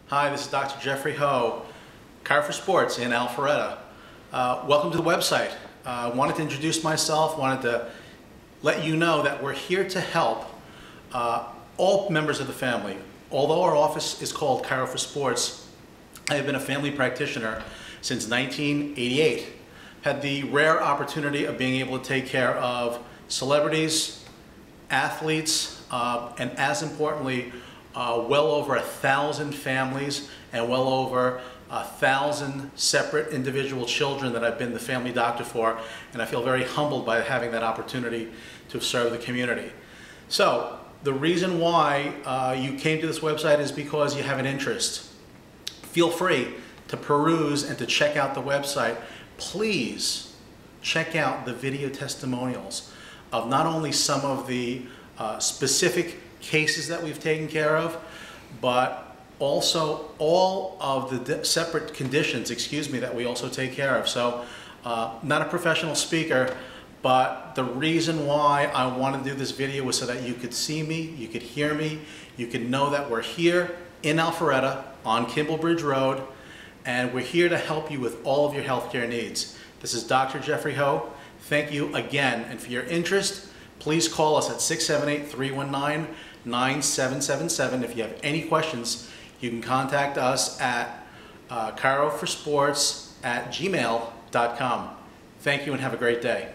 Hi, this is Dr. Jeffrey Ho, Chiro for Sports in Alpharetta. Welcome to the website. I wanted to introduce myself, wanted to let you know that we're here to help all members of the family. Although our office is called Chiro for Sports, I have been a family practitioner since 1988. Had the rare opportunity of being able to take care of celebrities, athletes, and as importantly, well over 1,000 families and well over 1,000 separate individual children that I've been the family doctor for, and I feel very humbled by having that opportunity to serve the community. So the reason why you came to this website is because you have an interest. Feel free to peruse and to check out the website. Please check out the video testimonials of not only some of the specific cases that we've taken care of, but also all of the separate conditions, that we also take care of. So not a professional speaker, but the reason why I wanted to do this video was so that you could see me, you could hear me, you could know that we're here in Alpharetta on Kimball Bridge Road, and we're here to help you with all of your healthcare needs. This is Dr. Jeffrey Ho. Thank you again, and for your interest, please call us at 678-319-9777. If you have any questions, you can contact us at chiroforsports@gmail.com. Thank you and have a great day.